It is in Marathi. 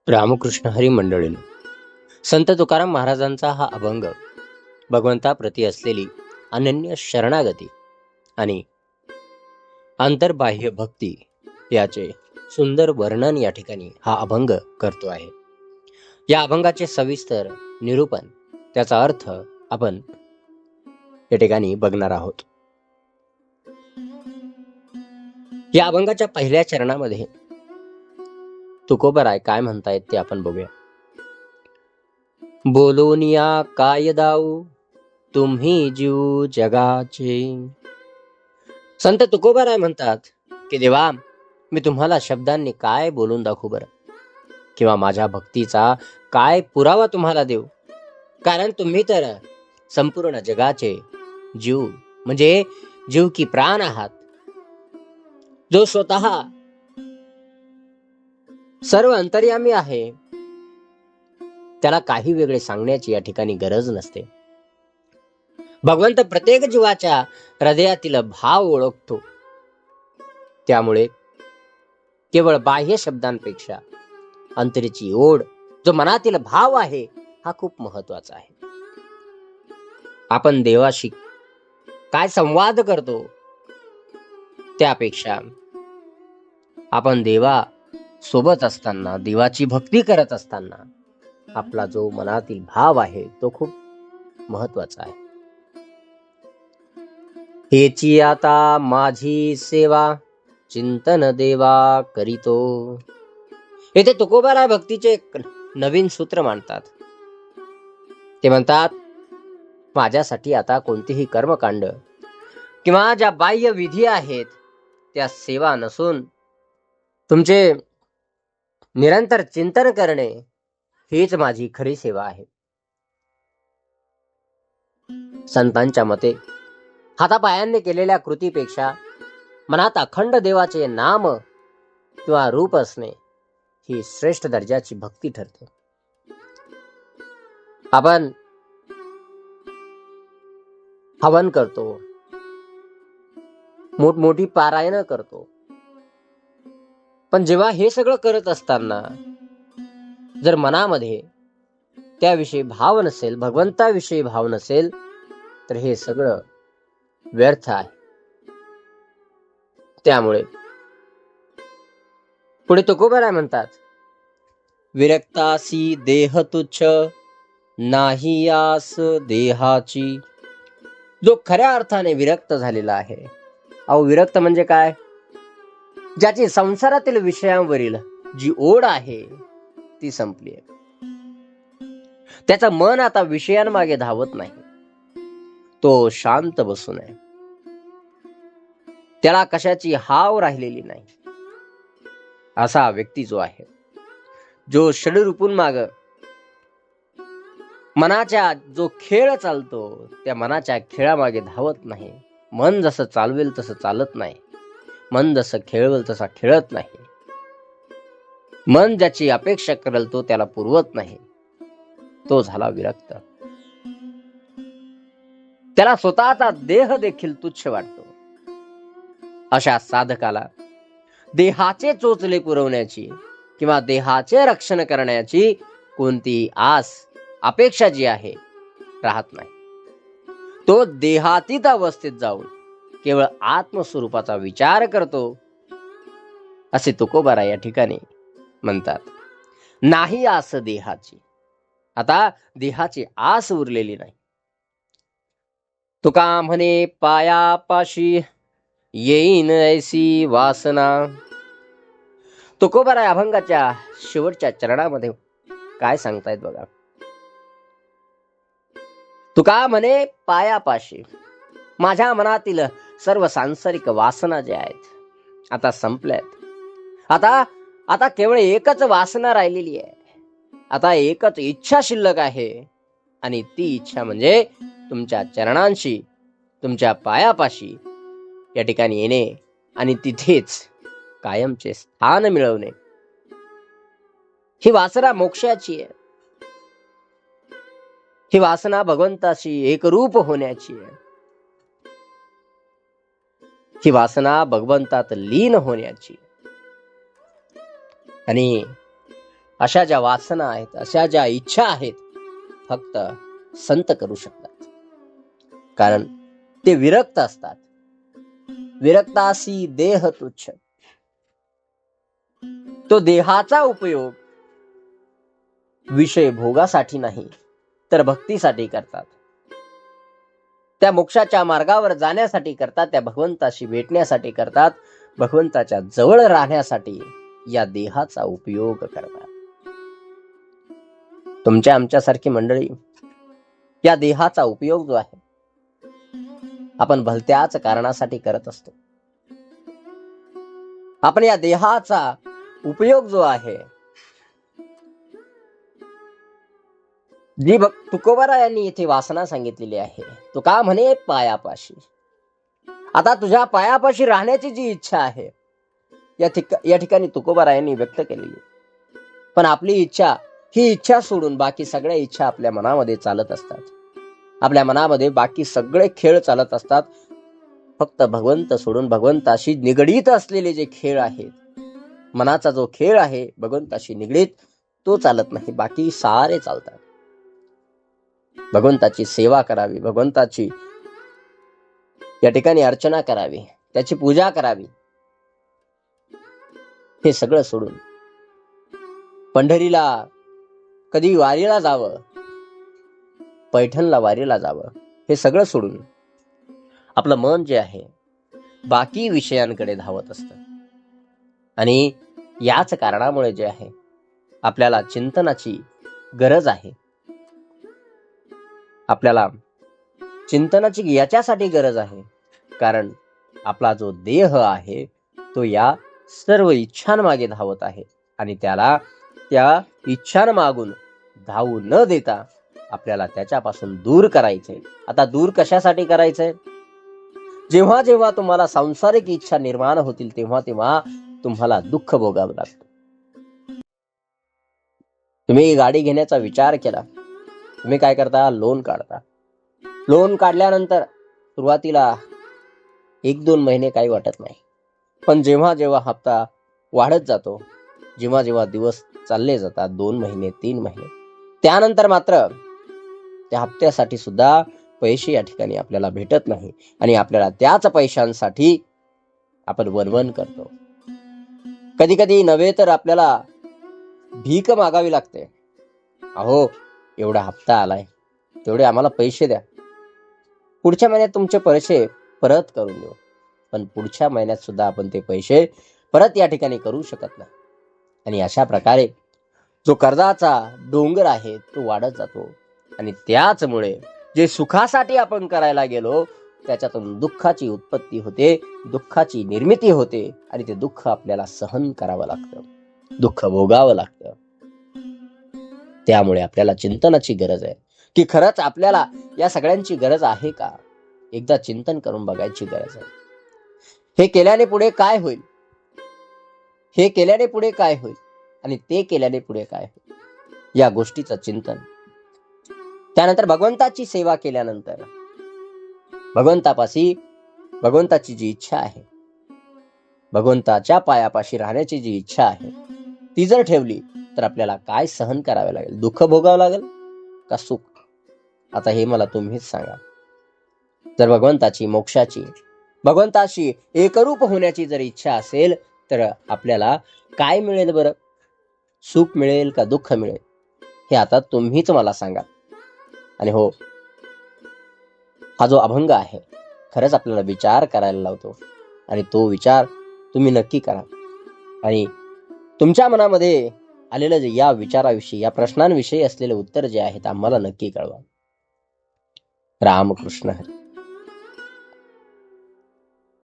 रामकृष्ण हरी मंडळीनो, संत तुकाराम महाराजांचा हा अभंग भगवंताप्रती असलेली अनन्य शरणागती आणि अंतर्बाह्य भक्ती याचे सुंदर वर्णन या ठिकाणी हा अभंग करतो आहे. या अभंगाचे सविस्तर निरूपण, त्याचा अर्थ आपण या ठिकाणी बघणार आहोत. या अभंगाच्या पहिल्या चरणामध्ये तुकोबराय काय म्हणतायत ते आपण बघूया. बोलून या काय दाऊ तुम्ही जीव जगाचे. संत तुकोबराय म्हणतात की देवा, मी तुम्हाला शब्दांनी काय बोलून दाखवू बरं, किंवा माझ्या भक्तीचा काय पुरावा तुम्हाला देऊ, कारण तुम्ही तर संपूर्ण जगाचे जीव म्हणजे जीव की प्राण आहात, जो स्वतः सर्व अंतर्यामी आहे. त्याला काही वेगळे सांगण्याची या ठिकाणी गरज नसते. भगवंत प्रत्येक जीवाच्या हृदयातील भाव ओळखतो. त्यामुळे केवळ बाह्य शब्दांपेक्षा अंतरेची ओढ, जो मनातील भाव आहे, हा खूप महत्वाचा आहे. आपण देवाशी काय संवाद करतो त्यापेक्षा आपण देवा सोबत असताना, देवाची भक्ती करत असताना आपला जो मनातील भाव आहे तो खूप महत्वाचा आहे. हेची आता माझी सेवा चिंतन देवा करीतो. येथे तुकोबाराय भक्तीचे एक नवीन सूत्र मांडतात. ते म्हणतात, माझ्यासाठी आता कोणतीही कर्मकांड किंवा ज्या बाह्य विधी आहेत त्या सेवा नसून तुमचे निरंतर चिंतन करणे हीच माझी खरी सेवा आहे. संतांच्या मते हातापायांनी केलेल्या कृतीपेक्षा मनात अखंड देवाचे नाम किंवा रूप असणे ही श्रेष्ठ दर्जाची भक्ती ठरते. आपण हवन करतो, मोठमोठी पारायण करतो, पण जेव्हा हे सगळं करत असताना जर मनामध्ये त्याविषयी भाव नसेल, भगवंताविषयी भाव नसेल, तर हे सगळं व्यर्थ आहे. त्यामुळे पुढे तुकोबाराय म्हणतात, विरक्तासी देह तुच्छ नाही आस देहाची. जो खऱ्या अर्थाने विरक्त झालेला आहे. अहो, विरक्त म्हणजे काय? ज्याची संसारातील विषयांवरील जी ओढ आहे ती संपली आहे. त्याचं मन आता विषयांमागे धावत नाही. तो शांत बसून आहे. त्याला कशाची हाव राहिलेली नाही. असा व्यक्ती जो आहे, जो षडरूपून माग मनाच्या जो खेळ चालतो त्या मनाच्या खेळामागे धावत नाही. मन जसं चालवेल तसं चालत नाही. मन जसं खेळवेल तसा खेळत नाही. मन ज्याची अपेक्षा करेल तो त्याला पुरवत नाही. तो झाला विरक्त. त्याला स्वतःचा देह देखील तुच्छ वाटतो. अशा साधकाला देहाचे चोचले पुरवण्याची किंवा देहाचे रक्षण करण्याची कोणती आस, अपेक्षा जी आहे राहत नाही. तो देहातीत अवस्थेत जाऊन केवळ आत्मस्वरूपाचा विचार करतो, असे तुकोबाराय या ठिकाणी म्हणतात. नाही आस देहाची. आता देहाची आस उरलेली नाही. तुका म्हणे पायापाशी येईन ऐसी वासना. तुकोबाराय अभंगाच्या शेवटच्या चरणामध्ये काय सांगतायत बघा. तुका म्हणे पायापाशी, माझ्या मनातील सर्व सांसारिक वासना ज्या आहेत आता संपल्यात. आता केवळ एकच वासना राहिलेली आहे. आता एकच इच्छा शिल्लक आहे, आणि ती इच्छा म्हणजे तुमच्या चरणांशी, तुमच्या पायापाशी या ठिकाणी येणे आणि तिथेच कायमचे स्थान मिळवणे. ही वासना मोक्षाची आहे. ही वासना भगवंताशी एकरूप होण्याची आहे. ही वासना भगवंतात लीन होण्याची. आणि अशा ज्या वासना आहेत, अशा ज्या इच्छा आहेत, फक्त संत करू शकतात. कारण ते विरक्त असतात. विरक्तासी देह तुच्छ. तो देहाचा उपयोग विषय भोगासाठी नाही तर भक्तीसाठी करतात. त्या मोक्षाच्या मार्गावर जाण्यासाठी करतात, त्या भगवंताशी भेटण्यासाठी करतात, भगवंताच्या जवळ राहण्यासाठी या देहाचा उपयोग करतात. तुमच्या आमच्यासारखी मंडळी या देहाचा उपयोग जो आहे आपण भलत्याच कारणासाठी करत असतो. आपण या देहाचा उपयोग जो आहे, जी तुकोबारायांनी इथे वासना सांगितलेली आहे, तो का म्हणे पायापाशी. आता तुझ्या पायापाशी राहण्याची जी इच्छा आहे या ठिकाणी तुकोबारायांनी व्यक्त केलेली. पण आपली इच्छा, ही इच्छा सोडून बाकी सगळ्या इच्छा आपल्या मनामध्ये चालत असतात. आपल्या मनामध्ये बाकी सगळे खेळ चालत असतात. फक्त भगवंत सोडून भगवंताशी निगडीत असलेले जे खेळ आहेत, मनाचा जो खेळ आहे भगवंताशी निगडीत, तो चालत नाही. बाकी सारे चालतात. भगवंताची सेवा करावी, भगवंताची या ठिकाणी अर्चना करावी, त्याची पूजा करावी, हे सगळं सोडून पंढरीला कधी वारीला जावं, पैठणला वारीला जावं, हे सगळं सोडून आपलं मन जे आहे बाकी विषयांकडे धावत असतं. आणि याच कारणामुळे जे आहे आपल्याला चिंतनाची गरज आहे. आपल्याला चिंतनाची याच्यासाठी गरज आहे कारण आपला जो देह आहे तो या सर्व इच्छांमागे धावत आहे आणि त्याला त्या इच्छांमागून धावू न देता आपल्याला त्याच्यापासून दूर करायचंय. आता दूर कशासाठी करायचंय? जेव्हा जेव्हा तुम्हाला सांसारिक इच्छा निर्माण होतील तेव्हा तेव्हा तुम्हाला दुःख भोगावं लागतं. तुम्ही गाडी घेण्याचा विचार केला, तुम्ही काय करता? लोन काढता. लोन काढल्यानंतर सुरुवातीला 1-2 महिने काही वाटत नाही, पण जेव्हा जेव्हा हप्ता वाढत जातो, जेव्हा जेव्हा दिवस चालले जातात, 2 महिने 3 महिने, त्यानंतर मात्र त्या हप्त्यासाठी सुद्धा पैसे या ठिकाणी आपल्याला भेटत नाही आणि आपल्याला त्याच पैशांसाठी आपण वणवण करतो. कधी कधी नव्हे तर आपल्याला भीक मागावी लागते. अहो, एवढा हप्ता आलाय, तेवढे आम्हाला पैसे द्या, पुढच्या महिन्यात तुमचे पैसे परत करून देऊ. पण पुढच्या महिन्यात सुद्धा आपण ते पैसे परत या ठिकाणी करू शकत नाही. आणि अशा प्रकारे जो कर्जाचा डोंगर आहे तो वाढत जातो आणि त्याचमुळे जे सुखासाठी आपण करायला गेलो त्याच्यातून दुःखाची उत्पत्ती होते, दुःखाची निर्मिती होते आणि ते दुःख आपल्याला सहन करावं लागतं, दुःख भोगावं लागतं. त्यामुळे आपल्याला चिंतनाची गरज आहे की खरंच आपल्याला या सगळ्यांची गरज आहे का? एकदा चिंतन करून बघायची गरज आहे. हे केल्याने पुढे काय होईल, हे केल्याने पुढे काय होईल आणि ते केल्याने पुढे काय होईल, या गोष्टीचं चिंतन. त्यानंतर भगवंताची सेवा केल्यानंतर भगवंताची जी इच्छा आहे, भगवंताच्या पायापाशी राहण्याची जी इच्छा आहे, ती जर ठेवली तर आपल्याला काय सहन करावे लागेल? दुःख भोगावं लागेल का सुख? आता हे मला तुम्हीच सांगा. जर भगवंताची, मोक्षाची, भगवंताशी एकरूप होण्याची जर इच्छा असेल तर आपल्याला काय मिळेल बरं? सुख मिळेल का दुःख मिळेल? हे आता तुम्हीच मला सांगा. आणि हो, हा जो अभंग आहे खरंच आपल्याला विचार करायला लावतो आणि तो विचार तुम्ही नक्की करा आणि तुमच्या मनामध्ये आलेलं जे या विचाराविषयी, या प्रश्नांविषयी असलेले उत्तर जे आहेत आम्हाला नक्की कळवा. रामकृष्ण हरी.